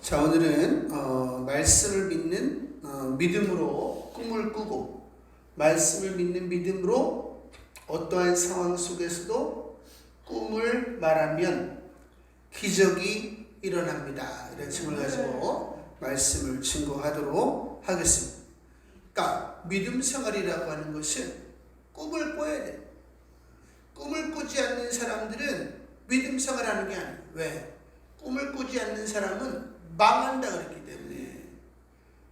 자, 오늘은 말씀을 믿는 믿음으로 꿈을 꾸고, 말씀을 믿는 믿음으로 어떠한 상황 속에서도 꿈을 말하면 기적이 일어납니다. 이런 제목을 가지고 말씀을 증거하도록 하겠습니다. 그러니까 믿음 생활이라고 하는 것은 꿈을 꿔야 돼요. 꿈을 꾸지 않는 사람들은 믿음 생활하는 게 아니에요. 왜? 꿈을 꾸지 않는 사람은 망한다 그랬기 때문에.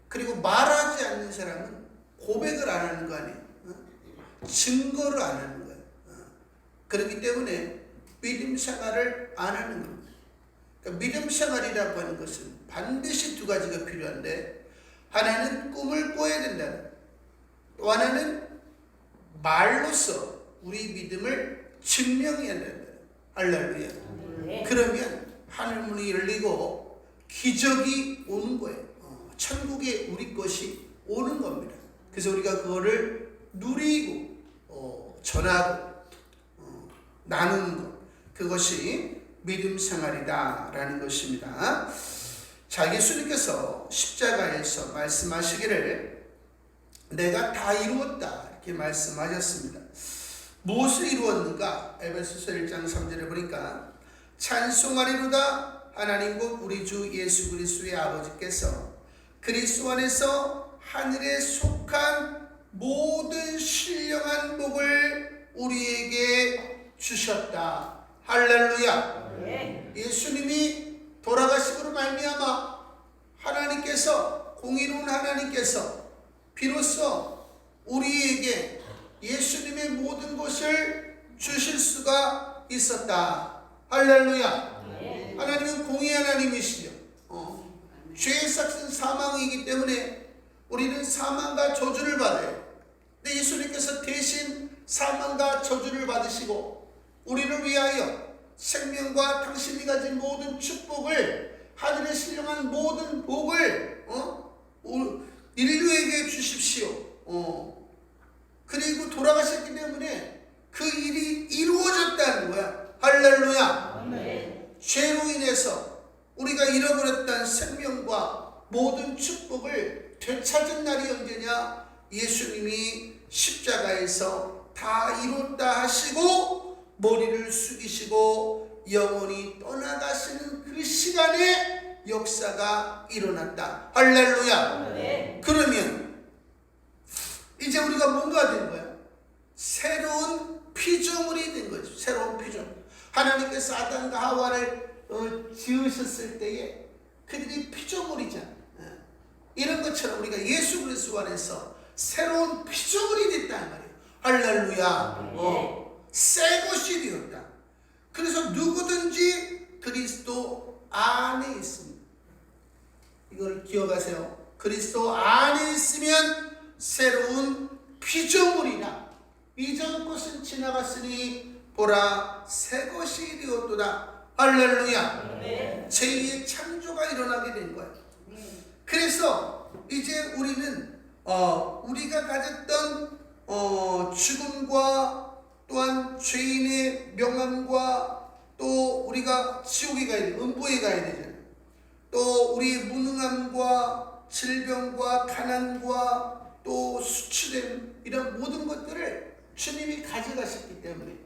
그리고 말하지 않는 사람은 고백을 안 하는 거 아니에요. 증거를 안 하는 거예요. 그렇기 때문에 믿음 생활을 안 하는 겁니다. 그러니까 믿음 생활이라고 하는 것은 반드시 두 가지가 필요한데, 하나는 꿈을 꿔야 된다는 거예요. 또 하나는 말로써 우리 믿음을 증명해야 된다는 거예요. 할렐루야. 네. 그러면 하늘문이 열리고 기적이 오는 거예요. 천국에 우리 것이 오는 겁니다. 그래서 우리가 그거를 누리고 전하고 나누는 것, 그것이 믿음 생활이다라는 것입니다. 자, 예수님께서 십자가에서 말씀하시기를 내가 다 이루었다 이렇게 말씀하셨습니다. 무엇을 이루었는가? 에베소서 1장 3절에 보니까 찬송하리로다 하나님 곧 우리 주 예수 그리스도의 아버지께서 그리스도 안에서 하늘에 속한 모든 신령한 복을 우리에게 주셨다. 할렐루야. 네. 예수님이 돌아가심으로 말미암아 하나님께서, 공의로운 하나님께서 비로소 우리에게 예수님의 모든 것을 주실 수가 있었다. 할렐루야. 네. 하나님은 공의 하나님이시죠. 죄의 삭은 사망이기 때문에 우리는 사망과 저주를 받아요. 근데 예수님께서 대신 사망과 저주를 받으시고 우리를 위하여 생명과 당신이 가진 모든 축복을, 하늘에 신령한 모든 복을 인류에게 주십시오. 그리고 돌아가셨기 때문에 그 일이 이루어졌다는 거야. 할렐루야. 아멘. 죄로 인해서 우리가 잃어버렸던 생명과 모든 축복을 되찾은 날이 언제냐? 예수님이 십자가에서 다 이뤘다 하시고 머리를 숙이시고 영원히 떠나가시는 그 시간에 역사가 일어났다. 할렐루야. 네. 그러면 이제 우리가 뭔가 된 거야? 새로운 피조물이 된 거죠. 새로운 피조물. 하나님께서 아담과 하와를 지으셨을 때에 그들이 피조물이잖아. 이런 것처럼 우리가 예수 그리스도 안에서 새로운 피조물이 됐다는 말이에요. 할렐루야. 새 것이 되었다. 그래서 누구든지 그리스도 안에 있습니다. 이걸 기억하세요. 그리스도 안에 있으면 새로운 피조물이라. 이전 것은 지나갔으니 보라 새 것이 되었도다. 할렐루야. 네. 제2의 창조가 일어나게 된 거예요. 그래서 이제 우리는 우리가 가졌던 죽음과 또한 죄인의 명함과 또 우리가 지옥에 가야 돼, 음부에 가야 되잖아요. 또 우리의 무능함과 질병과 가난과 또 수치됨, 이런 모든 것들을 주님이 가져가셨기 때문에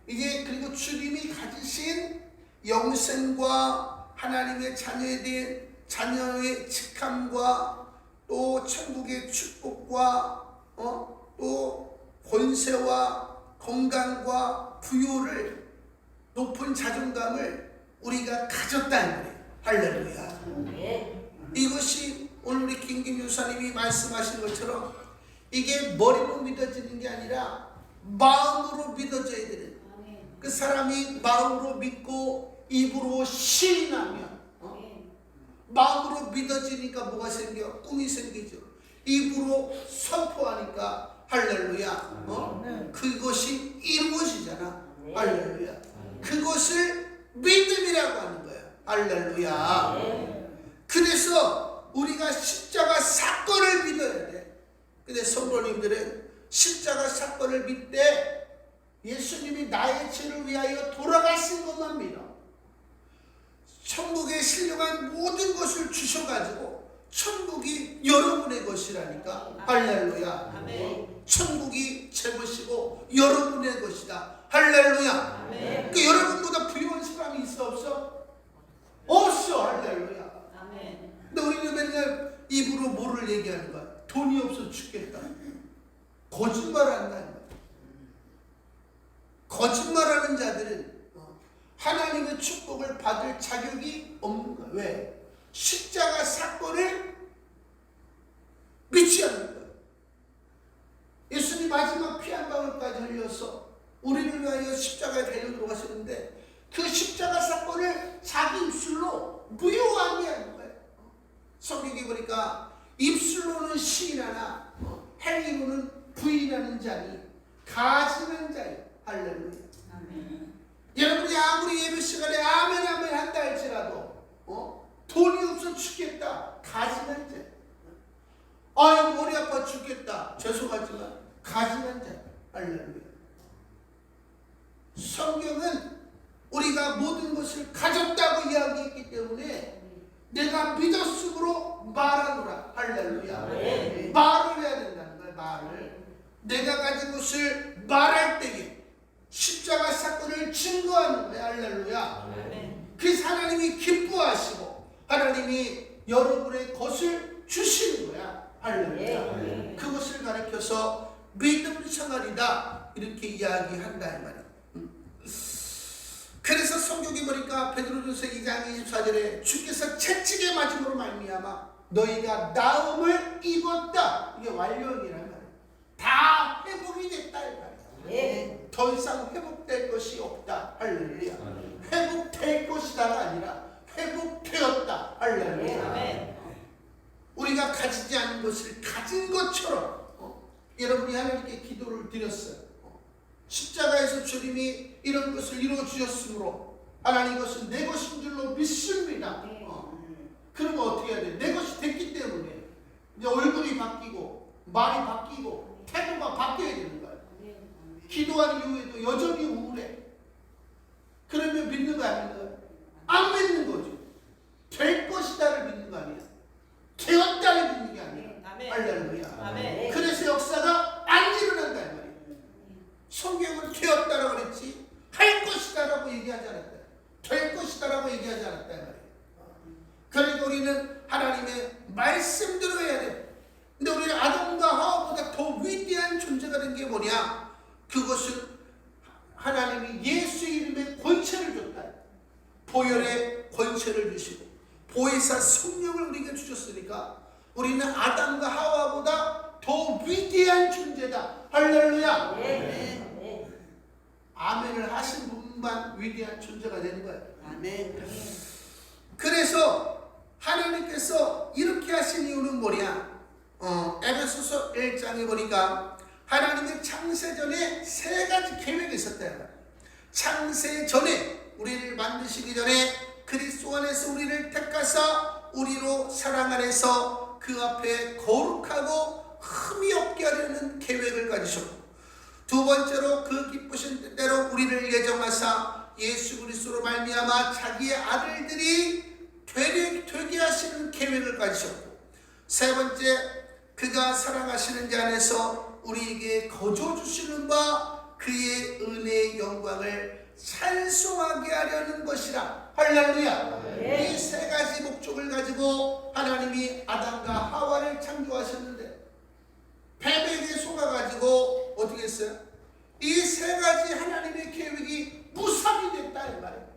이제, 그리고 주님이 가지신 영생과 하나님의 자녀에 대한 자녀의 직함과 또 천국의 축복과 또 권세와 건강과 부요를, 높은 자존감을 우리가 가졌다는 거예요. 할렐루야. 이것이 오늘 우리 김김 유사님이 말씀하신 것처럼 이게 머리로 믿어지는 게 아니라 마음으로 믿어져야 되는 거예요. 그 사람이 마음으로 믿고 입으로 시인하면 마음으로 믿어지니까 뭐가 생겨? 꿈이 생기죠. 입으로 선포하니까 할렐루야. 그것이 이루어지잖아. 할렐루야. 그것을 믿음이라고 하는 거야. 할렐루야. 그래서 우리가 십자가 사건을 믿어야 돼. 근데 성도님들은 십자가 사건을 믿되 예수님이 나의 죄를 위하여 돌아가신 것만 믿어. 천국에 신령한 모든 것을 주셔가지고 천국이 여러분의 것이라니까. 할렐루야. 아멘. 천국이 제 것이고 여러분의 것이다. 할렐루야. 아멘. 그 여러분보다 부유한 사람이 있어 없어? 없어. 할렐루야. 아멘. 근데 우리는 맨날 입으로 뭐를 얘기하는 거야? 돈이 없어 죽겠다. 거짓말한다는 거야. 거짓말하는 자들은 하나님의 축복을 받을 자격이 없는 거야. 왜? 십자가 사건을 믿지 않는 거야. 예수님 마지막 피 한 방울까지 흘려서 우리를 위하여 십자가에 달려 들어가시는데 그 십자가 사건을 자기 입술로 무효하게 거예요. 성경에 보니까 입술로는 시인하나 행위로는 부인하는 자니 가증한 자요. 할렐루야. 아멘. 여러분이 아무리 예배 시간에 아멘 아멘 한다 할지라도 돈이 없어 죽겠다. 가증한 자. 아유 머리 아파 죽겠다. 죄송하지만 가증한 자. 할렐루야. 성경은 우리가 모든 것을 가졌다고 이야기했기 때문에 내가 믿었으므로 말하노라. 할렐루야. 네. 말을 해야 된다는 거야. 말을. 내가 가진 것을 말할 때에 십자가 사건을 증거하는 거야. 할렐루야. 아멘. 그래서 하나님이 기뻐하시고 하나님이 여러분의 것을 주시는 거야. 할렐루야. 네. 그것을 가리켜서 믿음 생활이다 이렇게 이야기한다 이 말이야. 그래서 성경에 보니까 베드로전서 2장 24절에 주께서 채찍에 맞음으로 말미암아 너희가 나음을 입었다. 이게 완료형이란 말이야. 다 회복이 됐다 이 말이야. 네. 더 이상 회복될 것이 없다. 할렐루야. 회복될 것이다가 아니라 회복되었다. 할렐루야. 아멘. 우리가 가지지 않은 것을 가진 것처럼 여러분이 하나님께 기도를 드렸어요. 십자가에서 주님이 이런 것을 이루어 주셨으므로 하나님 이것은 내 것인 줄로 믿습니다. 그러면 어떻게 해야 돼? 내 것이 됐기 때문에 이제 얼굴이 바뀌고 말이 바뀌고 태도가 바뀌어야 되는 거야. 기도한 이후에도 여전히 우울해. 그러면 믿는 거 안 믿는 거야? 안 믿는 거죠. 될 것이다를 믿는 거 아니야. 되었다를 믿는 게 아니야. 아멘. 할렐루야. 아멘. 그래서 역사가 안 일어난다 이 말이야. 성경은 되었다라고 그랬지 할 것이다라고 얘기하지 않았다. 될 것이다라고 얘기하지 않았다 이 말이야. 그러니까 우리는 하나님의 말씀대로 해야 돼. 근데 우리는 아담과 하와보다 더 위대한 존재가 된 게 뭐냐? 그것은 하나님이 예수 이름의 권세를 줬다. 보혈의 권세를 주시고 보혜사 성령을 우리에게 주셨으니까 우리는 아담과 하와보다 더 위대한 존재다. 할렐루야. 네. 아멘을 하신 분만 위대한 존재가 되는 거예요. 아멘. 그래서 하나님께서 이렇게 하신 이유는 뭐냐? 에베소서 1장에 보니까 하나님의 창세전에 세 가지 계획이 있었다. 창세전에 우리를 만드시기 전에 그리스도 안에서 우리를 택하사 우리로 사랑 안에서 그 앞에 거룩하고 흠이 없게 하려는 계획을 가지셨고, 두 번째로 그 기쁘신 뜻대로 우리를 예정하사 예수 그리스도로 말미암아 자기의 아들들이 되게 하시는 계획을 가지셨고, 세 번째 그가 사랑하시는 자 안에서 우리에게 거저 주시는 바 그의 은혜의 영광을 찬송하게 하려는 것이라. 할렐루야. 네. 이 세 가지 목적을 가지고 하나님이 아담과 하와를 창조하셨는데 패배에 속아가지고 어떻게 했어요? 이 세 가지 하나님의 계획이 무산이 됐다 이 말이에요.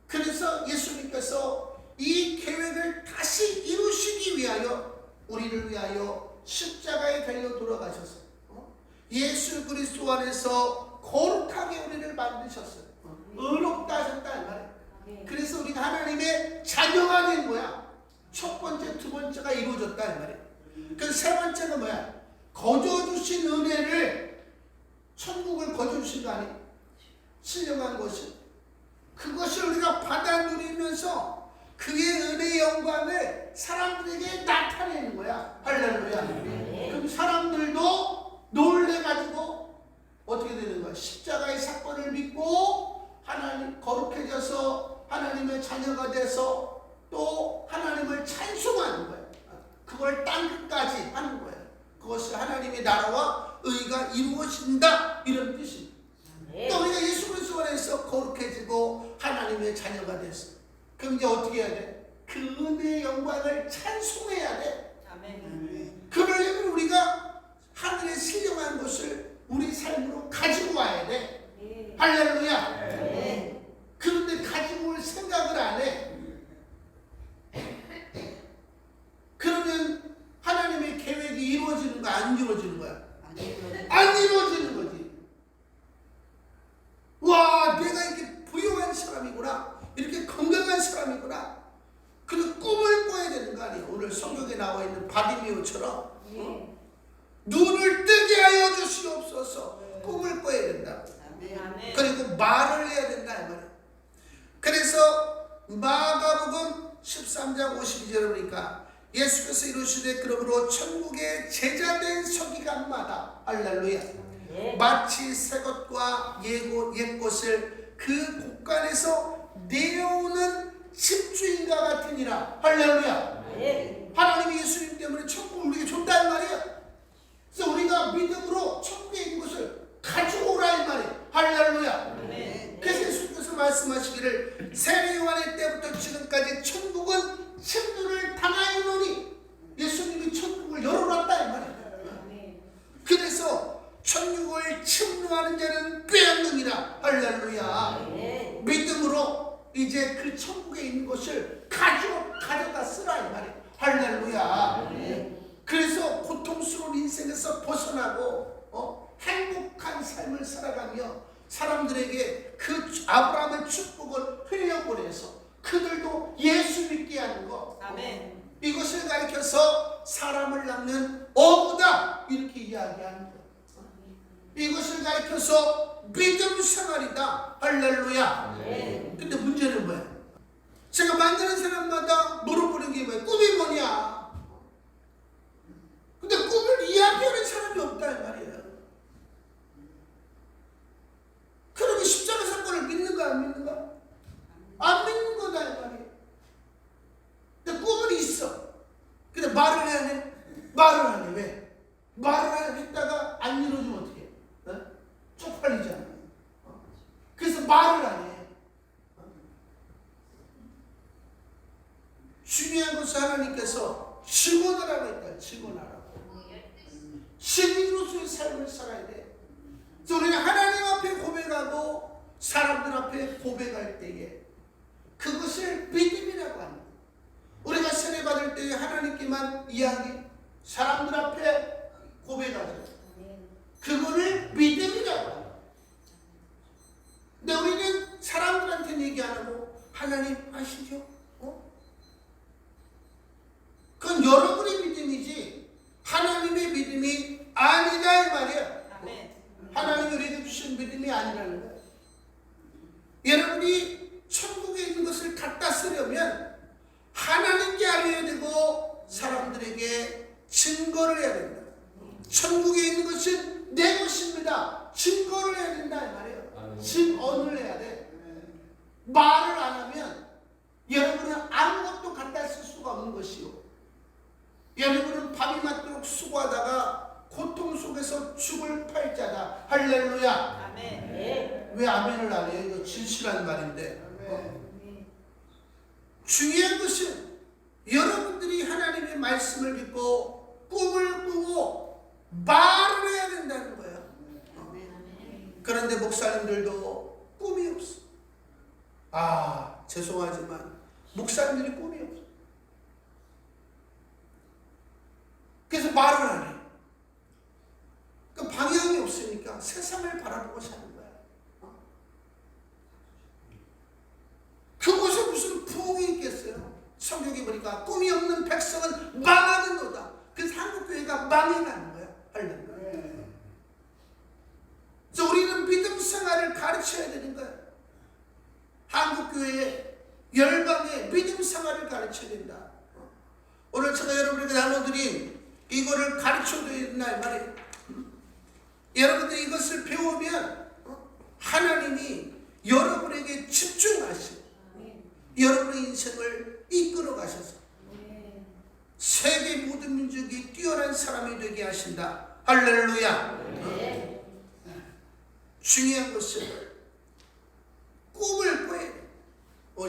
그래서 예수님께서 이 계획을 다시 이루시기 위하여 우리를 위하여 십자가에 달려 돌아가셨어요. 예수 그리스도 안에서 거룩하게 우리를 만드셨어요. 의롭다 하셨다 이 말이에요. 그래서 우리가 하나님의 자녀가 된 거야. 첫 번째, 두 번째가 이루어졌다 이 말이에요. 그 세 번째는 뭐야? 거저 주신 은혜를, 천국을 거저 주신 거 아니에요? 신령한 것이. 그것을 우리가 받아 누리면서 그의 은혜의 영광을 사람들에게 나타내는 거야. 할렐루야. 그럼 사람들도 놀래가지고 어떻게 되는 거야? 십자가의 사건을 믿고 하나님 거룩해져서 하나님의 자녀가 돼서 또 하나님을 찬송하는 거예요. 그걸 땅끝까지 하는 거예요. 그것이 하나님의 나라와 의가 이루어진다, 이런 뜻입니다. 또 우리가 예수 그리스도 안에서 거룩해지고 하나님의 자녀가 됐어. 그럼 이제 어떻게 해야 돼? 그 은혜의 영광을 찬송해야 돼. 아멘. 그러려면 우리가 하늘의 신령한 것을 우리 삶으로 가지고 와야 돼. 네. 할렐루야. 네. 그런데 가지고 올 생각을 안 해. 그러면 하나님의 계획이 이루어지는 거야, 안 이루어지는 거야? 안 이루어지는 거지. 와, 내가 이렇게 부유한 사람이구나, 이렇게 건강한 사람이구나. 그리고 꿈을 꿔야 되는 거 아니에요? 오늘 성경에 나와 있는 바디메오처럼 눈을 뜨게 하여 주시옵소서. 꿈을 꿔야 된다. 아멘. 그리고 말을 해야 된다, 이 말이에요. 그래서 마가복음 13장 52절에 보니까 예수께서 이루시되 그러므로 천국의 제자된 서기관마다, 할렐루야, 마치 새 것과 옛것을 그 곳간에서 내어오는 집주인과 같으니라. 할렐루야. 하나님이 예수님 때문에 천국을 우리에게 줬다는 말이에요. 그래서 우리가 믿음으로 천국에 있는 것을 가지고 오라, 이 말이에요. 할렐루야. 그래서 예수님께서 말씀하시기를 세례 요한의 때부터 지금까지 천국은 침노를 당하였노니, 예수님이 천국을 열어놨다, 이 말이에요. 그래서 천국을 침노하는 자는 빼앗느니라. 할렐루야. 믿음으로 이제 그 천국에 있는 것을 가져다 쓰라, 이 말이에요. 할렐루야. 그래서 고통스러운 인생에서 벗어나고 행복한 삶을 살아가며 사람들에게 그 아브라함의 축복을 흘려보내서 그들도 예수 믿게 하는 것, 아멘. 이것을 가리켜서 사람을 낳는 어부다, 이렇게 이야기하는 것. 이것을 가리켜서 믿음 생활이다. 할렐루야. 근데 문제는 뭐야? 제가 만나는 사람마다 물어보는 게 뭐야? 꿈이 뭐냐? 근데 꿈을 이야기하는 사람이 없다, 이 말이에요. 그러면 십자가 사건을 믿는가 안 믿는가? 안 믿는 거다, 이 말이에요. 근데 꿈은 있어. 근데 말을 해야 해? 말을 안 해. 왜? 말을 했다가 안 이루어지면 어떻게 해? 쪽팔리잖아. 그래서 말을 안 해. 중요한 것은 하나님께서 증언하라고 했다. 증언하라고. 증인으로서의 삶을 살아야 돼. 그래서 우리가 하나님 앞에 고백하고 사람들 앞에 고백할 때에 그것을 믿음이라고 합니다. 우리가 세례 받을 때에 하나님께만 이야기, 사람들 앞에 고백하죠. 그거를 믿음이라고 합니다. 근데 우리는 사람들한테는 얘기 안 하고 하나님 아시죠? 그건 여러분의 믿음이지 하나님의 믿음이 아니다, 이 말이야. 하나님이 우리에게 주신 믿음이 아니라는 거야. 여러분이 천국에 있는 것을 갖다 쓰려면 하나님께 알려야 되고 사람들에게 증거를 해야 된다. 천국에 있는 것은 내 것입니다. 증거를 해야 된다, 이 말이에요. 증언을 해야 돼. 말을 안 하면 여러분은 아무것도 갖다 쓸 수가 없는 것이요, 여러분은 밤이 맞도록 수고하다가 고통 속에서 죽을 팔자다. 할렐루야. 아멘. 왜 아멘을 안 해요? 이거 진실한 말인데. 중요한 것은 여러분들이 하나님의 말씀을 믿고 꿈을 꾸고 말을 해야 된다는 거예요. 그런데 목사님들도 꿈이 없어. 아, 죄송하지만 목사님들이 꿈이 없어. 그래서 말을 안 해. 그 방향이 없으니까 세상을 바라보고 사는 거야. 그곳에 무슨 부흥이 있겠어요? 성경에 보니까 꿈이 없는 백성은 망하는도다. 그래서 한국교회가 망해가는 거야. 할렐루야. 그래서 우리는 믿음 생활을 가르쳐야 되는 거야. 한국교회의 열방의 믿음 생활을 가르쳐야 된다. 오늘 제가 여러분에게 나눠드린 이거를 가르쳐줘야 된다, 이 말이에요. 여러분들이 이것을 배우면 하나님이 여러분에게 집중하시고 여러분의 인생을 이끌어 가셔서 세계 모든 민족이 뛰어난 사람이 되게 하신다. 할렐루야. 중요한 것은 꿈을 꿔야 돼.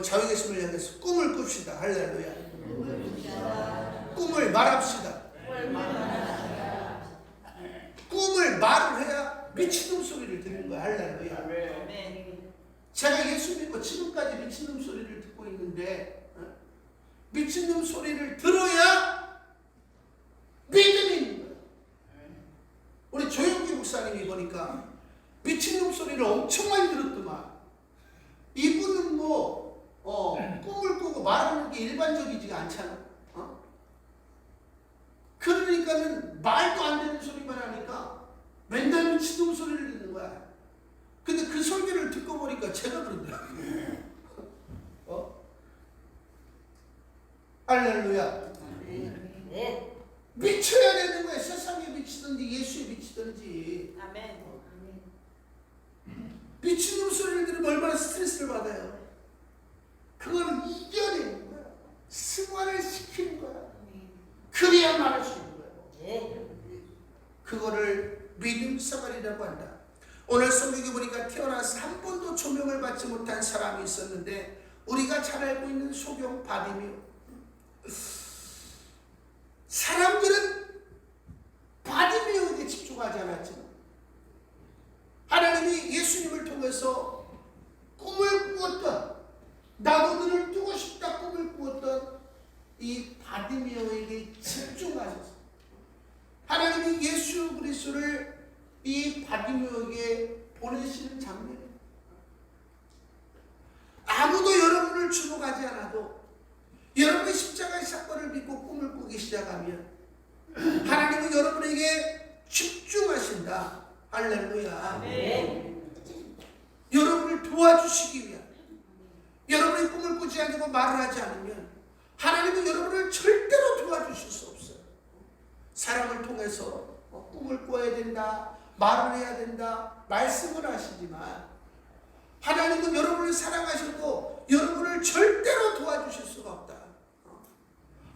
자위 계심을 향해서 꿈을 꿉시다. 할렐루야. 꿈을 말합시다. 꿈을 말을 해야 미친놈 소리를 듣는 거야. 할렐루야. 제가 예수 믿고 지금까지 미친놈 소리를 듣고 있는데 미친놈 소리를 들어야 믿음이 있는 거야. 우리 조영기 목사님이 보니까 미친놈 소리를 엄청 많이 들었더만. 이분은 꿈을 꾸고 말하는 게 일반적이지가 않잖아. 그러니까는 말도 안 되는 소리만 하니까 맨날 미친놈 소리를 듣는 거야. 근데 그 설교를 듣고 보니까 제가 그런데 할렐루야. 미쳐야 되는 거야. 세상에 미치든지 예수에 미치든지. 미친놈 소리를 들으면 얼마나 스트레스를 받아요. 그걸 이겨내는 거야. 승화를 시키는 거야. 그래야 말할 수 있는 거야. 그거를 믿음 생활이라고 한다. 오늘 성경에 보니까 태어나서 한 번도 조명을 받지 못한 사람이 있었는데 우리가 잘 알고 있는 소경 바디메오. 사람들은 바디메오에게 집중하지 않았지만 하나님이 예수님을 통해서 꿈을 꾸었던, 나도 눈을 뜨고 싶다 꿈을 꾸었던 이 바디메오에게 집중하셔서 하나님이 예수 그리스도를 이 바디메오에게 보내시는 장면. 아무도 여러분을 주목하지 않아도 여러분의 십자가의 사건을 믿고 꿈을 꾸기 시작하면 하나님은 여러분에게 집중하신다. 할렐루야. 여러분을 도와주시기 위한, 여러분의 꿈을 꾸지 않고 말을 하지 않으면 하나님은 여러분을 절대로 도와주실 수 없어요. 사람을 통해서 꿈을 꿔야 된다, 말을 해야 된다, 말씀을 하시지만 하나님은 여러분을 사랑하셔도 여러분을 절대로 도와주실 수가 없다.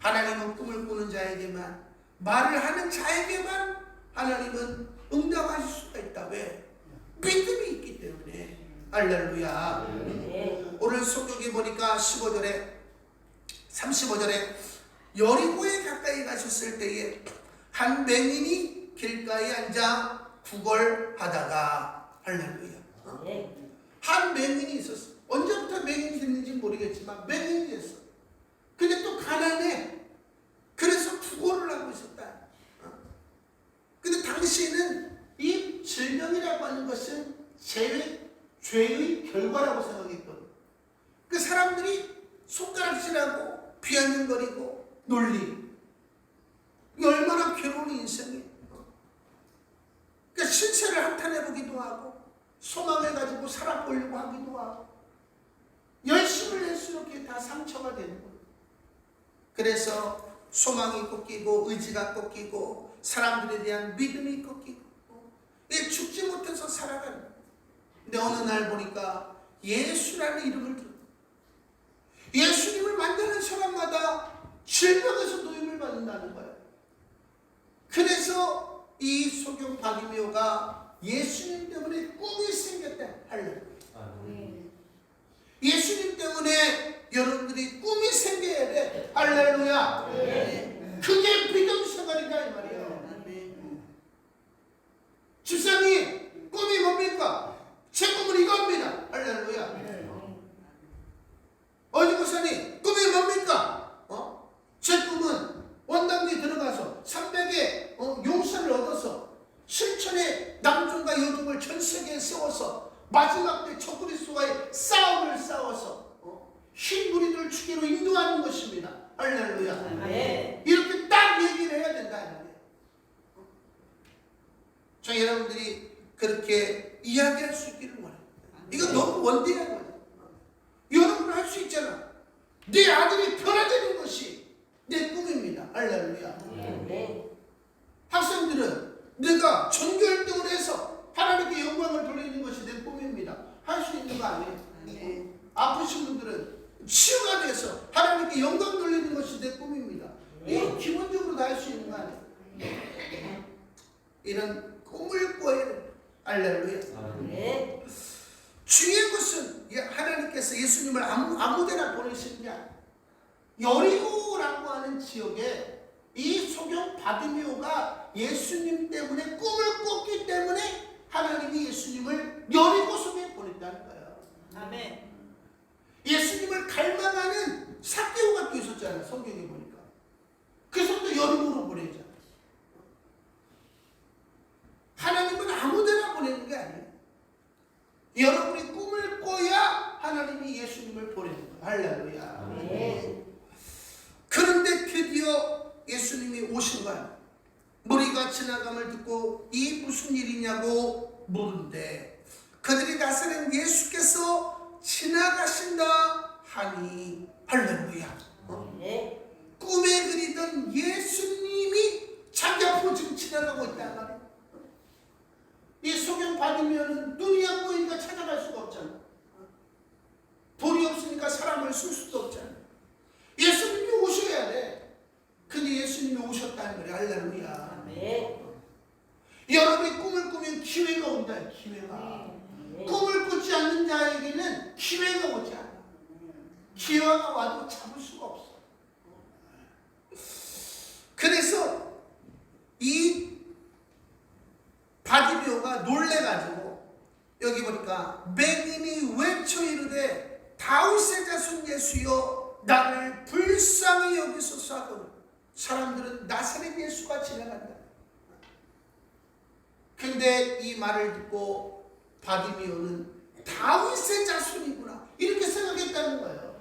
하나님은 꿈을 꾸는 자에게만, 말을 하는 자에게만 하나님은 응답하실 수가 있다. 왜? 믿음이 있기 때문에. 할렐루야. 오늘 성경에 보니까 35절에 여리고에 가까이 가셨을 때에 한 맹인이 길가에 앉아 구걸하다가. 할렐루야. 한 맹인이 있었어. 언제부터 맹인이 됐는지 모르겠지만 맹인이 됐어. 근데 또 가난해. 그래서 구걸을 하고 있었다. 근데 당시에는 이 질병이라고 하는 것은 죄의 결과라고 생각했거든. 그 사람들이 손가락질하고 비아냥거리고 놀리. 이게 얼마나 괴로운 인생이에요. 그러니까 신체를 한탄해보기도 하고 소망해가지고 살아보려고 하기도 하고 열심을 할수록 다 상처가 되는 거예요. 그래서 소망이 꺾이고 의지가 꺾이고 사람들에 대한 믿음이 꺾이고 죽지 못해서 살아가는 거예요. 근데 어느 날 보니까 예수라는 이름을 들어. 예수님을 만나는 사람마다 질병에서 노임을 받는다는 거예요. 그래서 이 소경 바디메오가 예수님 때문에 꿈이 생겼다. 할렐루야. 예수님 때문에 여러분들이 꿈이 생겨야 돼. 할렐루야. 그게 믿음 생활이다 이 말이에요. 집사님 꿈이 뭡니까? 제 꿈은 이겁니다. 할렐루야. 어디 목사님 꿈이 뭡니까? 제 꿈은 원당리에 들어가서 300의 용서를 얻어서 7천의 남종과 여종을 전 세계에 세워서 마지막 때 적그리스도와의 싸움을 싸워서 흰 무리들을 죽이로 인도하는 것입니다. 할렐루야. 이렇게 딱 얘기를 해야 된다. 저 여러분들이 그렇게 이야기할 수 있기를 원해요. 이거 너무 원대한 거예요. 여러분은 할 수 있잖아. 내 아들이 변화되는 것이 내 꿈입니다. 할렐루야. 학생들은 내가 전교 1등을 해서 하나님께 영광을 돌리는 것이 내 꿈입니다. 할 수 있는 거 아니에요. 아프신 분들은 치유가 돼서 하나님께 영광 돌리는 것이 내 꿈입니다. 이거 기본적으로 다 할 수 있는 거 아니에요? 이런 꿈을 꿔야 돼. 할렐루야. 중요한 것은 하나님께서 예수님을 아무데나 보내신 게 아니에요. 여리고라고 하는 지역에 이 소경 바디메오가 예수님 때문에 꿈을 꿨기 때문에 하나님이 예수님을 여리고 속에 보냈다는 거예요. 아멘. 예수님을 갈망하는 삭개오가 또 있었잖아요. 성경에 보니까. 그래서 또 여리고로 보내잖아요. 하나님은 아무데나 보내는 게 아니에요. 여러분이 꿈을 꿔야 하나님이 예수님을 보내는 거예요. 할렐루야. 네. 그런데 드디어 예수님이 오신 거예요. 무리가 지나감을 듣고 이 무슨 일이냐고 물은데 그들이 나서는 예수께서 지나가신다 하니 할렐루야. 꿈에 그리던 예수님이 자기 앞으로 지금 지나가고 있단 말이에요. 이 소경 받으면 눈이 안 보이니까 찾아갈 수가 없잖아. 돌이 없으니까 사람을 쓸 수도 없잖아. 예수님이 오셔야 돼. 근데 예수님이 오셨다는 거예요. 할렐루야. 여러분이 꿈을 꾸면 기회가 온다. 기회가. 꿈을 꾸지 않는 자에게는 기회가 오지 않아. 기회가 와도 잡을 수가 없어. 그래서 이 바디메오가 놀래가지고 여기 보니까 맹인이 외쳐 이르되 다윗의 자손 예수여 나를 불쌍히 여기소서 하거든. 사람들은 나사렛 예수가 지나간다. 근데 이 말을 듣고 바디메오는 다윗의 자손이구나 이렇게 생각했다는 거예요.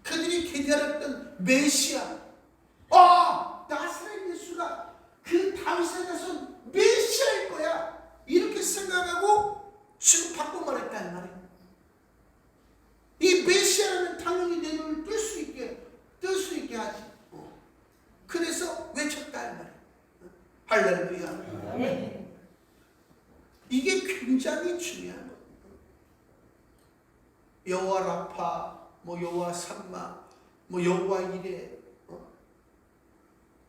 그들이 기다렸던 메시아, 나사렛 예수가 그 다윗의 자손 메시아일 거야 이렇게 생각하고 지금 바꿔 말했다는 말이에요. 이 메시아는 당연히 내 눈을 뜰 수 있게 하지. 그래서 외쳤다는 말이에요. 할렐루야. 이게 굉장히 중요한 거예요. 여호와 라파, 여호와 삼마, 여호와 이레,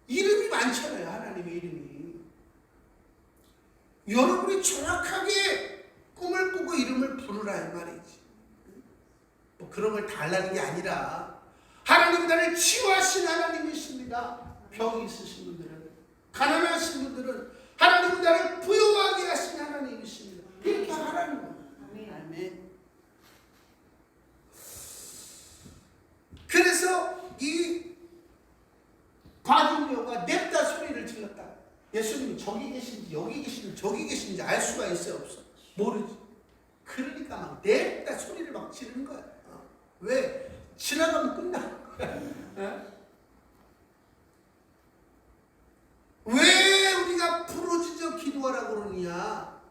이름이 많잖아요. 하나님의 이름이. 여러분이 정확하게 꿈을 꾸고 이름을 부르라 이 말이지. 그런 걸 달라는 게 아니라 하나님 나를 치유하신 하나님이십니다. 병이 있으신 분들은, 가난하신 분들은 하나님 나를 부유하게 하신 하나님이십니다. 이렇게 하라는 거예요. 아멘. 그래서 이 바디메오가 냅다 소리를 질렀다. 예수님이 저기 계신지 여기 계신지 저기 계신지 알 수가 있어요? 없어? 모르지. 그러니까 막 냅다 소리를 막 지르는 거야. 왜? 지나가면 끝나. 왜 우리가 부르짖어 기도하라고 그러느냐?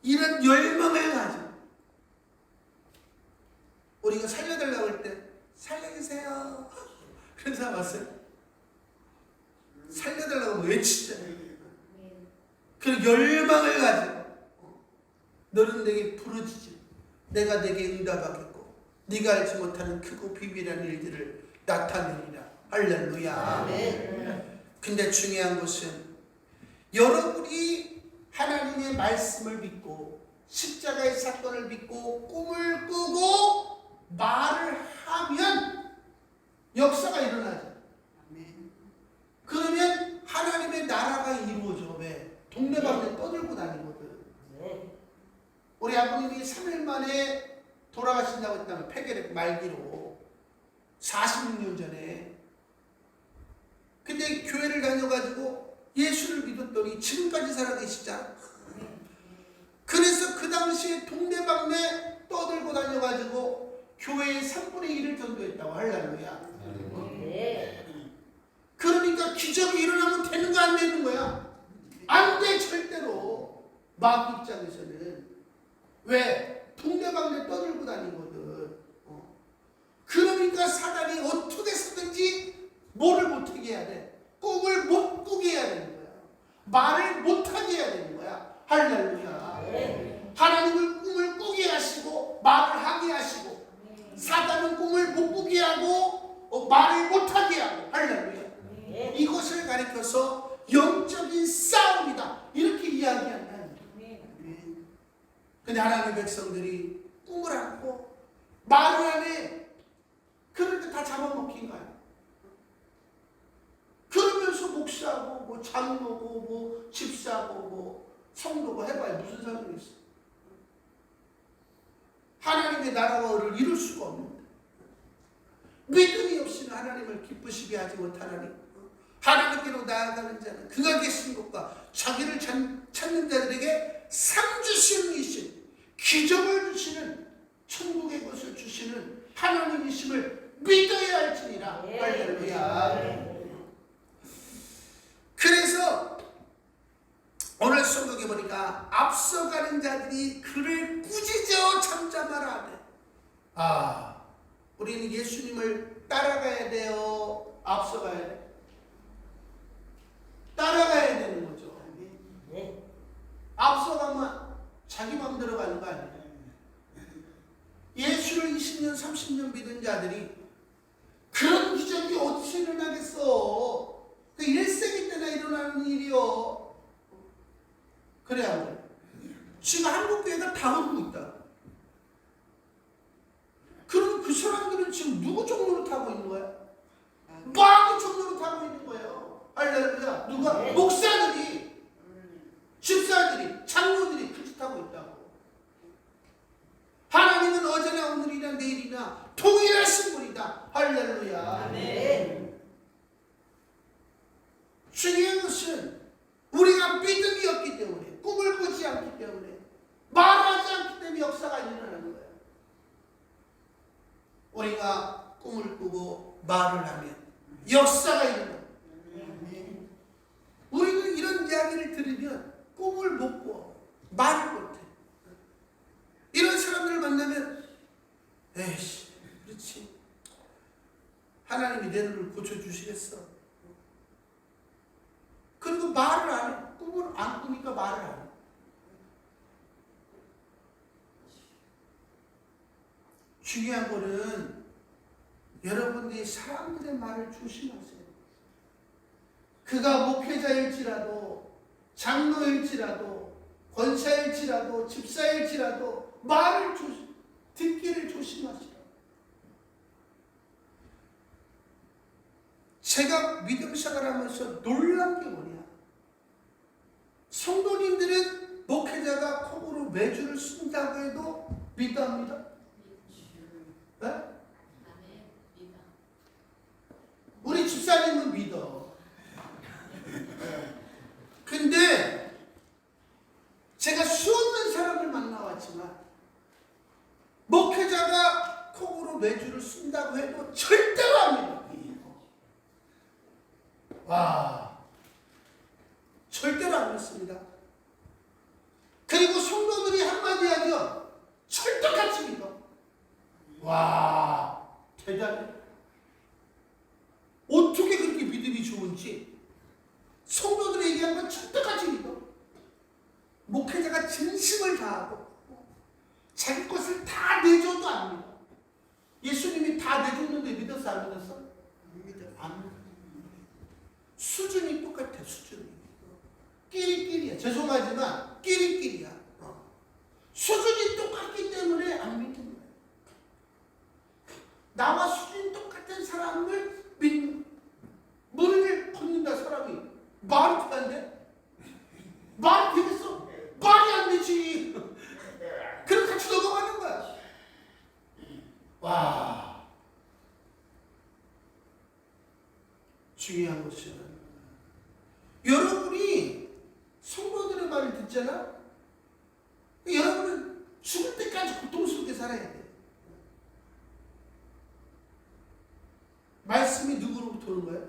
이런 열망을 가지고 우리가 살려달라고 할 때 살려주세요. 그런 사람 왔어요? 살려달라고 외치잖아요. 그 열망을 가지고 너는 내게 부르짖어 내가 내게 응답하겠고 네가 알지 못하는 크고 비밀한 일들을 나타내리라. 할렐루야. 근데 중요한 것은 여러분이 하나님의 말씀을 믿고 십자가의 사건을 믿고 꿈을 꾸고 말을 하면 역사가 일어나죠. 그러면 하나님의 나라가 이루어져. 왜? 동네방네 떠들고 다니거든. 우리 아버님이 3일 만에 돌아가신다고 했다면 폐결핵 말기로 46년 전에. 근데 교회를 다녀가지고 예수를 믿었더니 지금까지 살아계시잖아. 그래서 그 당시에 동네방네 떠들고 다녀가지고 교회의 3분의 1을 전도했다고. 할렐루야. 그러니까 기적이 일어나면 되는 거 안 되는 거야? 안 돼, 절대로. 마귀 입장에서는. 왜? 동네방네 떠들고 다니거든. 그러니까 사단이 어떻게 해서든지 뭐를 못하게 해야 돼? 꿈을 못 꾸게 해야 되는 거야. 말을 못하게 해야 되는 거야. 할렐루야. 하나님을 꿈을 꾸게 하시고 말을 하게 하시고 말을 못 보게 하고 말을 못하게 하고 할렐루야. 네. 이것을 가리켜서 영적인 싸움이다 이렇게 이야기한다. 근데 하나님의 백성들이 꿈을 안고 말을 안 해. 그런데 다 잡아먹힌 거야. 그러면서 목사고 뭐 장로고 뭐 집사고 뭐 성도고 해봐야 무슨 상관이 있어. 하나님의 나라를 이룰 수가 없는데 믿음이 없이는 하나님을 기쁘시게 하지 못하나니 하나님께로 나아가는 자는 그가 계신 곳과 자기를 찾는 자들에게 상 주시는 이신 기적을 주시는 천국의 것을 주시는 하나님이심을 믿어야 할지니라. 할렐루야. 그래서 오늘 성경에 보니까 앞서가는 자들이 그를 꾸짖어 잠잠하라 하네. 아, 우리는 예수님을 따라가야 돼요? 앞서가야 돼? 따라가야 되는 거죠. 앞서가면 자기 마음대로 가는 거 아니에요. 예수를 20년 30년 믿은 자들이 그런 기적이 어디서 일어나겠어. 그 1세기 때나 일어나는 일이요. 그래 안 그래? 지금 한국교회가 당하고 있다. 그럼 그 사람들은 지금 누구 종로로 타고 있는 거야? 마귀 종로로 타고 있는 거예요. 할렐루야. 누가? 목사들이, 집사들이, 장로들이 그 짓 하고 있다고. 하나님은 어제나 오늘이나 내일이나 동일하신 분이다. 할렐루야. 아멘. 중요한 것은 우리가 믿음이 없기 때문에, 꿈을 꾸지 않기 때문에, 말하지 않기 때문에 역사가 일어나는 거예요. 우리가 꿈을 꾸고 말을 하면 역사가 일어나요. 우리는 이런 이야기를 들으면 꿈을 못 꿔, 말을 못해. 이런 사람들을 만나면 에이씨, 그렇지. 하나님이 내 눈을 고쳐주시겠어. 그리고 말을 안 해. 꿈을 안 꾸니까 말을 안 해. 중요한 거는 여러분들이 사람들의 말을 조심하세요. 그가 목회자일지라도 장로일지라도 권사일지라도 집사일지라도 말을 듣기를 조심하시라. 제가 믿음 생활하면서 놀란 게 뭐냐? 성도님들은 목회자가 콩으로 매주를 쓴다고 해도 믿답니다. 네? 우리 집사님은 믿어. 근데 제가 수없는 사람을 만나왔지만 목회자가 콩으로 매주를 쓴다고 해도 절대로 안 믿어. 와, 절대로 안 믿습니다. 그리고 성도들이 한마디 하면 철떡같이 믿어. 와, 대단해. 어떻게 그렇게 믿음이 좋은지 성도들이 얘기한 건 철떡같이 믿어. 목회자가 진심을 다하고 자기 것을 다 내줘도 안 믿어. 예수님이 다 내줬는데 믿었어 안 믿었어? 안 믿어. 수준이 똑같아. 수준이 끼리끼리야. 죄송하지만 끼리끼리야. 수준이 똑같기 때문에 안 믿는 거야. 나와 수준이 똑같은 사람을 믿는, 문을 걷는다. 사람이 말이 되는데 말이 되겠어? 말이 안 되지. 그럼 같이 넘어가는 거야. 와, 중요한 것은 여러분이 성도들의 말을 듣잖아. 여러분은 죽을 때까지 고통스럽게 살아야 돼. 말씀이 누구로부터 오는 거야?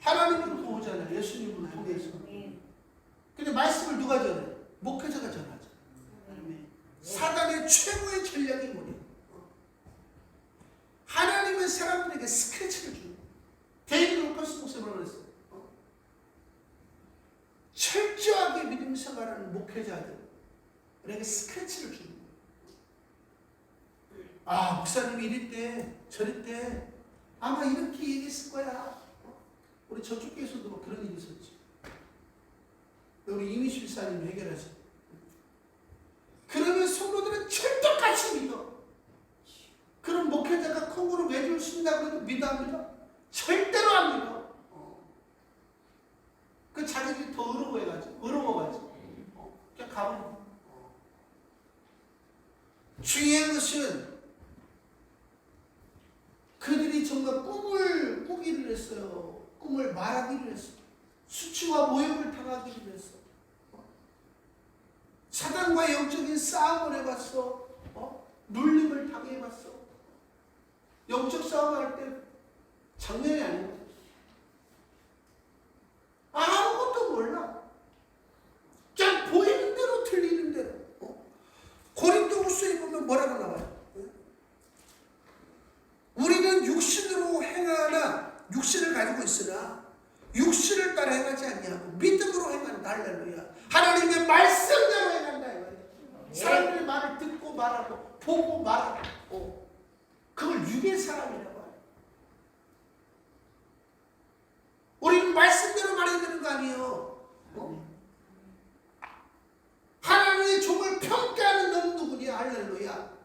하나님으로부터 오잖아요. 예수님을 통해서. 근데 말씀을 누가 전해? 목회자가 전하죠. 사단의 최고의 전략이 뭐냐? 하나님은 사람들에게 스크래치를 주는 거야. 데이비드 로커스 목사님은 그랬어요. 철저하게 믿음 생활하는 목회자들에게 스크래치를 주는 거예요. 아, 목사님이 이랬대, 저랬대. 아마 이렇게 얘기했을 거야. 우리 저쪽 교회에서도 뭐 그런 일이 있었지. 우리 이미실 집사님 해결하죠. 그러면 성도들은 철떡같이 믿어. 그럼 목회자가 콩고를 외줄 수 있다고 해도 믿어 안 믿어? 절대로 안 믿어. 그 자기들이 더 어려워가지고. 그냥 가버려. 중요한 것은 그들이 정말 꿈을 꾸기를 했어요. 꿈을 말하기를 했어. 수치와 모욕을 당하기를 했어. 사단과 영적인 싸움을 해봤어. 눌림을 당해봤어. 영적 싸움할 때 장난이 아니고 아무것도 몰라. 그냥 보이는 대로 들리는 대로. 고린도후서에 보면 뭐라고 나와요? 우리는 육신으로 행하나 육신을 가지고 있으나 육신을 따라 행하지 아니하고 믿음으로 행한다. 할렐루야. 하나님의 말씀대로 행한다. 사람들의 말을 듣고 말하고 보고 말하고 그걸 육의 사람이라고 해요. 우리는 말씀대로 말해야 되는 거 아니에요. 하나님의 종을 평가하는 넌 누구냐? 할렐루야.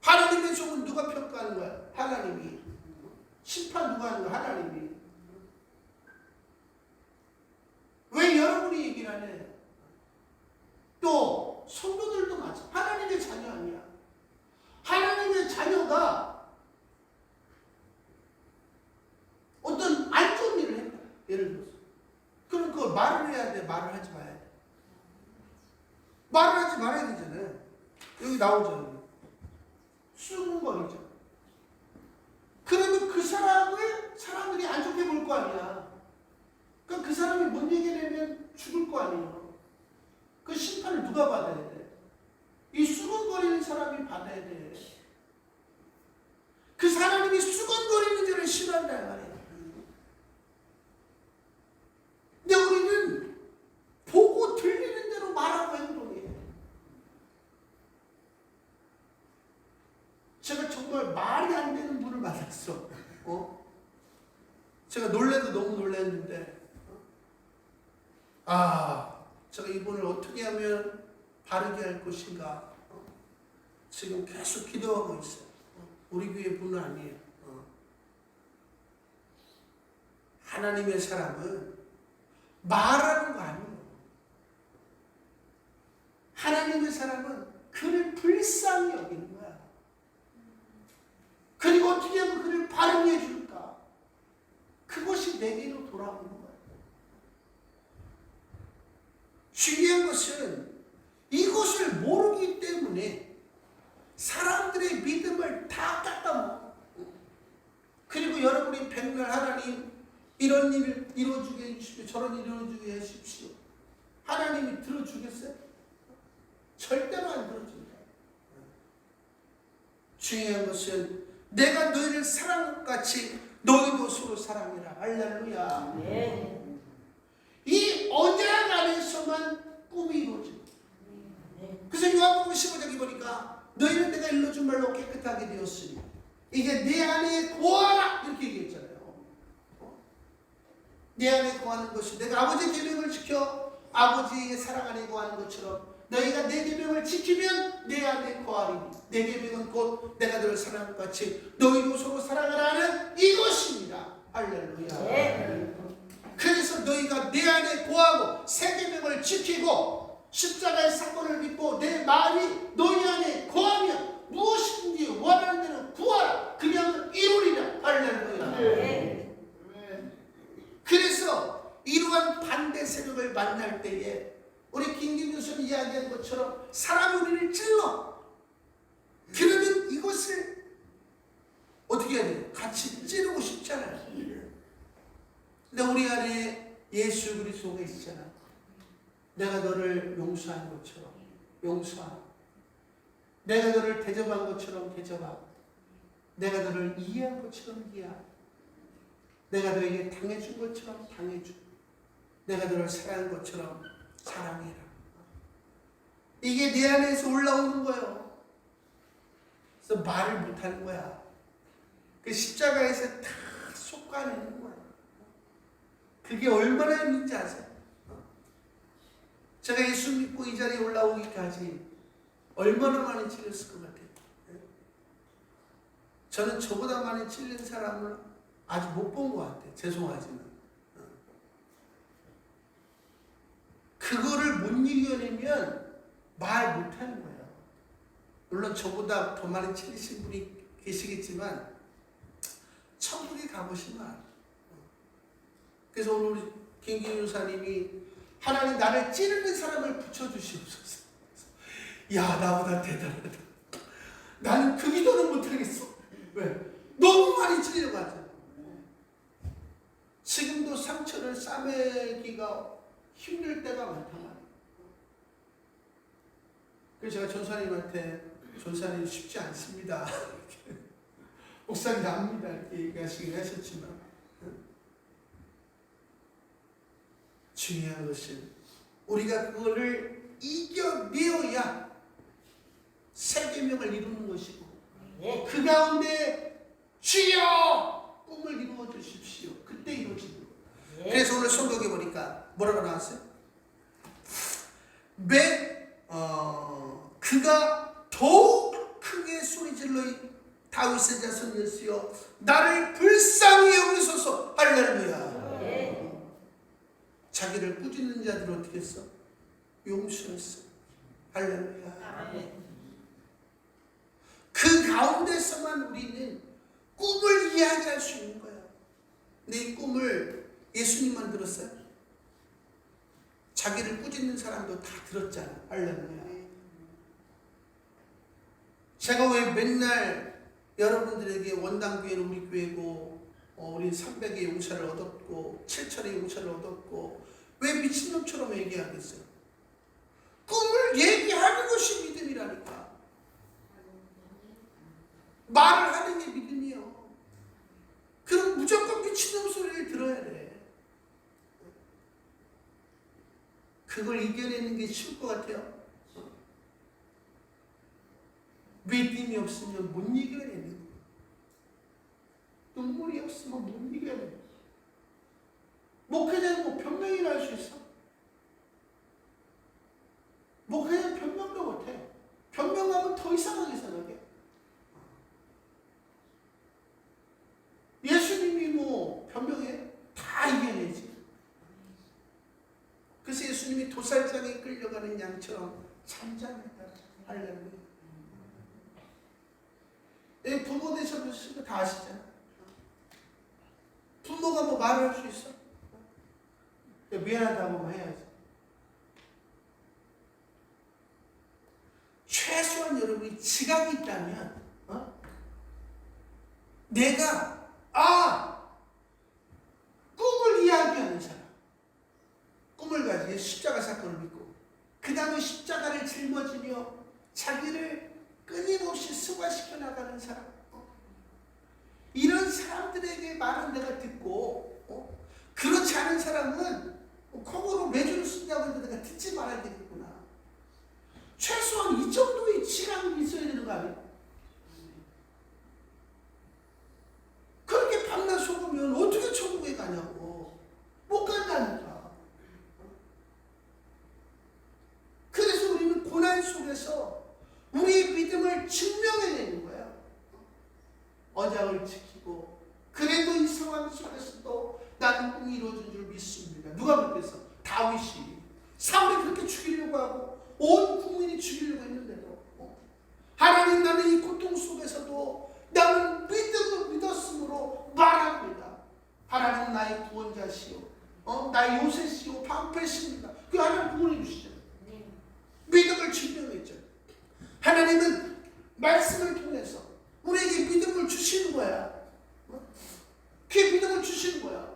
하나님의 종은 누가 평가하는 거야? 하나님이. 심판 누가 하는 거야? 하나님이. 왜 여러분이 얘기를 안 해? 또 성도들도 마찬가지. 하나님의 자녀 아니야. 하나님의 자녀가 어떤 안 좋은 일을 했다. 예를 들어서. 그럼 그걸 말을 해야 돼? 말을 하지 말아야 돼? 말을 하지 말아야 되잖아요. 여기 나오죠. 여기. 수군거리죠. 그러면 그 사람을 사람들이 안 좋게 볼 거 아니야. 그럼 그 사람이 뭔 얘기를 하면 죽을 거 아니에요. 그 심판을 누가 받아야 돼? 이 수군거리는 사람이 받아야 돼. 그 사람이 수군거리는 자를 싫어한단 말이야. 근데 우리는 보고 들리는 대로 말하고 행동해. 제가 정말 말이 안 되는 분을 만났어. 제가 놀래도 너무 놀랐는데, 제가 이분을 어떻게 하면 바르게 할 것인가. 지금 계속 기도하고 있어요. 우리 교회 분은 아니에요. 하나님의 사람은 말하는 거 아니에요. 하나님의 사람은 그를 불쌍히 여기는 거야. 그리고 어떻게 하면 그를 바르게 해줄까? 그것이 내게로 돌아오는 거야. 중요한 것은 이것을 모르기 때문에 사람들의 믿음을 다 깎아먹어. 그리고 여러분이 백날 하나님 이런 일을 이루어주게 해주십시오. 저런 일을 이루어주게 해주십시오. 하나님이 들어주겠어요? 절대로 안 들어줍니다. 중요한 것은 내가 너희를 사랑같이 너희도 서로 사랑해라. 할렐루야. 네. 이 언약 안에서만 꿈이 이루어집니다. 그래서 요한복음 15장에 보니까 너희는 내가 일러준 말로 깨끗하게 되었으니 이제 내 안에 거하라 이렇게 얘기했잖아요. 내 안에 거하는 것이 내가 아버지의 계명을 지켜 아버지의 사랑 안에 거하는 것처럼 너희가 내 계명을 지키면 내 안에 거하리니 내 계명은 곧 내가 너를 사랑한 것 같이 너희도 서로 사랑하라는 이것입니다. 할렐루야. 네. 그래서 너희가 내 안에 거하고 새 계명을 지키고 십자가의 사건을 믿고 내 말이 너희 안에 거하면 무엇이든지 원하는 대로 구하라. 그냥 이루리라. 할렐루야. 네. 그래서 이러한 반대 세력을 만날 때에 우리 김kim 교수님 이야기한 것처럼 사람이 우리를 찔러. 그러면 이것을 어떻게 해야 돼요? 같이 찌르고 싶잖아요. 근데 우리 안에 예수 그리스도가 있잖아. 내가 너를 용서한 것처럼 용서하고 내가 너를 대접한 것처럼 대접하고 내가 너를 이해한 것처럼 이해하고 내가 너에게 당해준 것처럼 당해주고 내가 너를 사랑한 것처럼 사랑해라. 이게 내 안에서 올라오는 거예요. 그래서 말을 못하는 거야. 그 십자가에서 다 쏟아내는 거야. 그게 얼마나 힘든지 아세요? 제가 예수 믿고 이 자리에 올라오기까지 얼마나 많이 찔렸을 것 같아요. 저는 저보다 많이 찔린 사람을 아직 못 본 것 같아요. 죄송하지만. 그거를 못 이겨내면 말 못하는 거예요. 물론 저보다 더 많이 찔리신 분이 계시겠지만 천국에 가보시면 알아요. 그래서 오늘 우리 김기훈 요사님이 하나님 나를 찌르는 사람을 붙여주시옵소서. 야, 나보다 대단하다. 나는 그 기도는 못하겠어. 왜? 너무 많이 찔려가지고. 지금도 상처를 싸매기가 힘들 때가 많단 말이에요. 그래서 제가 전사님한테 전사님 쉽지 않습니다. 목사님 압니다. 이렇게 얘기하시긴 하셨지만 중요한 것은 우리가 그거를 이겨내어야 세계명을 이루는 것이고 그 가운데 주여 꿈을 이루어 주십시오. 그때 이루어지는 거예요. 그래서 오늘 성경에 보니까 뭐라고 나왔어요? 그가 더욱 크게 소리질러 다윗의 자손 예수여 나를 불쌍히 여기소서. 할렐루야. 자기를 꾸짖는 자들 어떻게 했어? 용서했어. 할렐루야. 그 가운데서만 우리는 꿈을 이야기할 수 있는 거야. 근데 이 꿈을 예수님만 들었어요? 자기를 꾸짖는 사람도 다 들었잖아. 할렐루야. 제가 왜 맨날 여러분들에게 원당교회는 우리 교회고 우리 300의 용사를 얻었고 7천의 용사를 얻었고 왜 미친놈처럼 얘기하겠어요? 꿈을 얘기하는 것이 믿음이라니까. 말을 하는 게 믿음이요. 그럼 무조건 미친놈 소리를 들어야 돼. 그걸 이겨내는 게 쉬울 것 같아요? 믿음이 없으면 못 이겨내는 거예요. 눈물이 없으면 못 이겨내는 거예요. 목회자는 뭐 변명이나 할 수 있어? 목회자는 변명도 못해. 변명하면 더 이상하게 생각해. 예수님이 뭐 변명해? 다 이겨내지. 그래서 예수님이 도살장에 끌려가는 양처럼 잠잠했다. 할렐루야. 부모 되셔보시고 다 아시잖아. 부모가 뭐 말을 할 수 있어? 미안하다고 해야지. 최소한 여러분이 지각이 있다면 내가 꿈을 이야기하는 사람, 꿈을 가지고 십자가 사건을 믿고 그 다음에 십자가를 짊어지며 자기를 끊임없이 승화시켜 나가는 사람, 이런 사람들에게 말은 내가 듣고 그렇지 않은 사람은 콩으로 매주를 쓴다고 했는데 내가 듣지 말아야 되겠구나. 최소한 이 정도의 지랑이 있어야 되는 거 아니에요? 그렇게 밤낮 속으면 어떻게 천국에 가냐고. 못 간다니까. 그래서 우리는 고난 속에서 우리의 믿음을 증명해내는 거야. 언약을 지키고 그래도 이 상황 속에서도 나는 꿈이 이루어진 줄 믿습니다. 누가 그랬어? 다윗이. 사울이 그렇게 죽이려고 하고 온 국민이 죽이려고 했는데도 하나님 나는 이 고통 속에서도 나는 믿음을 믿었으므로 말합니다. 하나님 나의 구원자시오. 나의 요새시오. 방패십니다. 그 하나님 구원해 주시죠. 믿음을 증명했죠. 하나님은 말씀을 통해서 우리에게 믿음을 주시는 거야. 그 믿음을 주시는 거야.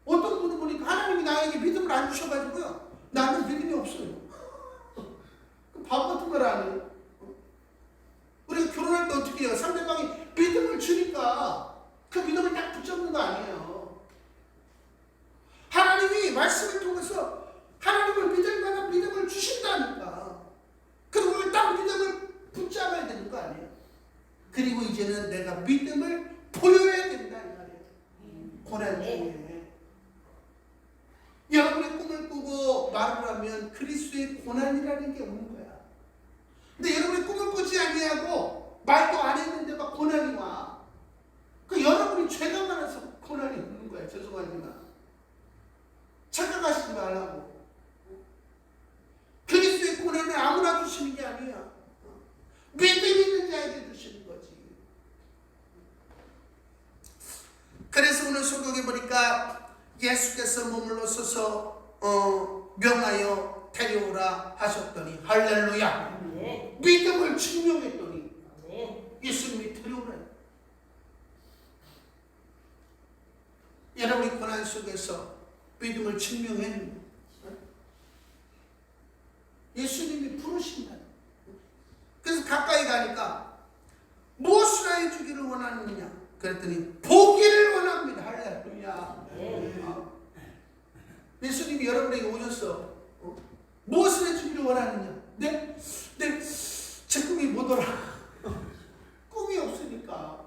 어떤 분은 보니까 하나님이 나에게 믿음을 안 주셔가지고요. 나는 믿음이 없어요. 바보 같은 걸 안 해요. 우리가 결혼할 때 어떻게 해요? 상대방이 믿음을 주니까 그 믿음을 딱 붙잡는 거 아니에요. 하나님이 말씀을 통해서 하나님을 믿을 만한 믿음을 주신다니까. 그럼 우리 딱 믿음을 붙잡아야 되는 거 아니에요? 믿음을 보여야 된다 이 말이에요. 고난 중에 여러분이 꿈을 꾸고 말을 하면 그리스도의 고난이라는 게 오는 거야. 근데 여러분이 꿈을 꾸지 아니하고 말도 안 했는데 막 고난이 와. 그 여러분이 죄가 많아서 고난이 오는 거야. 죄송하지만 착각하시지 말라고. 그리스도의 고난은 아무나 주시는 게 아니야. 믿음 있는 자에게 주시는 거지. 그래서 오늘 성경에 보니까 예수께서 머물러 서서 명하여 데려오라 하셨더니 할렐루야. 네. 믿음을 증명했더니 네. 예수님이 데려오라. 여러분이 고난 속에서 믿음을 증명했는데 예수님이 부르신다. 그래서 가까이 가니까 무엇을 해주기를 원하느냐 그랬더니 보기를 원합니다. 할렐루야. 예수님이 여러분에게 오셔서 무엇을 해주기를 원하느냐. 제 꿈이 뭐더라. 꿈이 없으니까.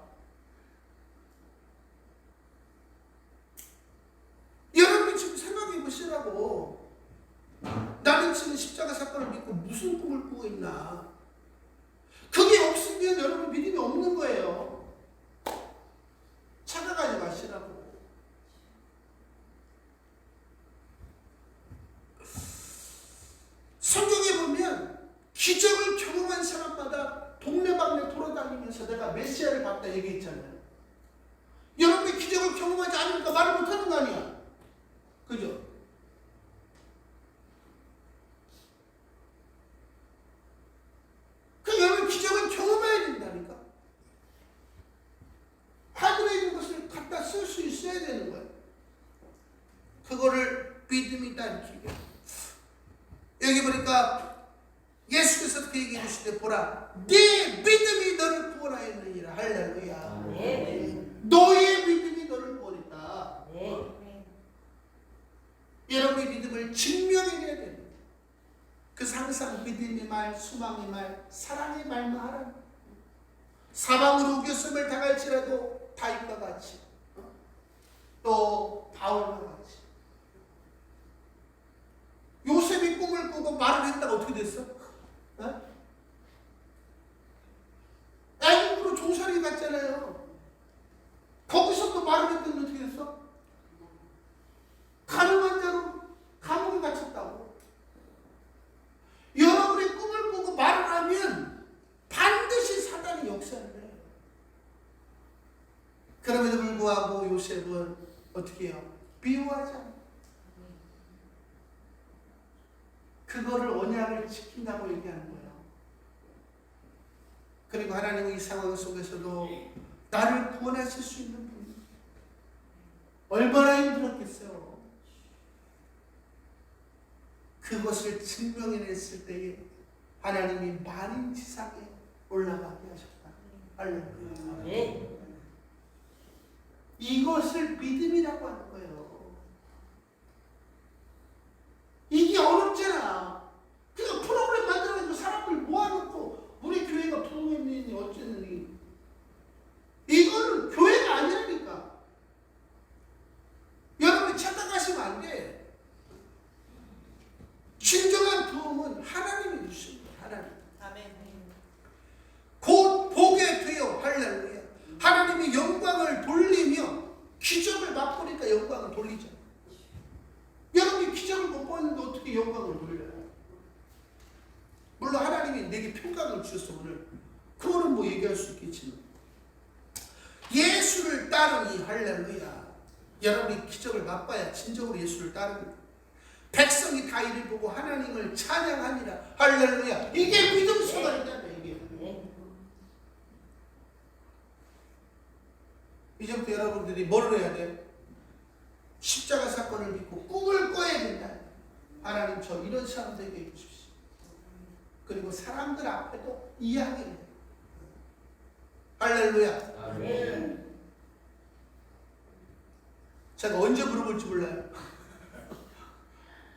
여러분이 지금 생각해 보시라고. 나는 지금 십자가 사건을 믿고 무슨 꿈을 꾸고 있나. 그게 없으면 여러분 믿음이 없는 거예요. 찾아가지 마시라고. 성경에 보면 기적을 경험한 사람마다 동네방네 돌아다니면서 내가 메시아를 봤다 얘기했잖아요. 여러분이 기적을 경험하지 않으니까 말을 못하는 거 아니야. 그죠? 그 여러분 기적을 경험해야 된다니까. 하늘에 있는 것을 갖다 쓸 수 있어야 되는 거예요. 그거를 믿음이다 이렇게 얘기해요. 여기 보니까 예수께서 어떻게 얘기해 주실 때 보라 네 믿음이 너를 구원하였느니라. 할렐루야. 네. 너의 믿음이 너를 구원했다. 네. 여러분의 믿음을 증명해내야 됩니다. 그래서 항상 믿음의 말, 소망의 말, 사랑의 말만 하라. 사방으로 우겨섬을 당할지라도 다윗과 같이 또 바울과 같이. 요셉이 꿈을 꾸고 말을 했다가 어떻게 됐어? 애국으로 종살이 갔잖아요. 거기서 또 말을 했더니 어떻게 됐어? 가늠한 자로 감옥에 갇혔다고. 여러분의 꿈을 꾸고 말을 하면 반드시 사단이 역사를 해요. 그럼에도 불구하고 요셉은 어떻게 해요? 미워하잖아요. 그거를 언약을 지킨다고 얘기하는 거예요. 그리고 하나님은 이 상황 속에서도 나를 구원하실 수 있는 분이 얼마나 힘들었겠어요. 그것을 증명해냈을 때에 하나님이 만인 지상에 올라가게 하셨다. 할렐루야. 네. 이것을 믿음이라고 하는 거예요. 이게 어렵잖아. 그러니까 프로그램 만들어가지고 사람들 모아놓고 우리 교회가 부흥했니 어쨌느니 이거는 교회가 아니라니까. 여러분이 착각하시면 안 돼. 진정한 부흥은 하나님이 주신 거예요. 하나님. 아멘. 곧 보게 되어 할렐루야. 하나님이 영광을 돌리며 기적을 맛보니까 영광을 돌리죠. 여러분이 기적을 못 보는데 어떻게 영광을 돌려요? 물론 하나님이 내게 평강을 주셨어 오늘. 그거는 뭐 얘기할 수 있겠지만 예수를 따르니 할렐루야. 여러분이 기적을 맛봐야 진정으로 예수를 따릅니다. 백성이 다 이를 보고 하나님을 찬양하니라. 할렐루야. 이게 믿음 생활이잖아요. 이게. 이제부터 여러분들이 뭘 해야 돼? 십자가 사건을 믿고 꿈을 꿔야 된다. 하나님 저 이런 사람들에게 해주십시오. 그리고 사람들 앞에도 이야기를 해요. 할렐루야. 아멘. 제가 언제 물어볼지 몰라요.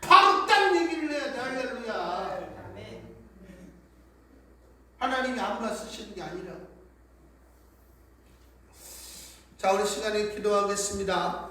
바로 딱 얘기를 해야 돼. 할렐루야. 아멘. 하나님이 아무나 쓰시는 게 아니라고. 자, 우리 시간에 기도하겠습니다.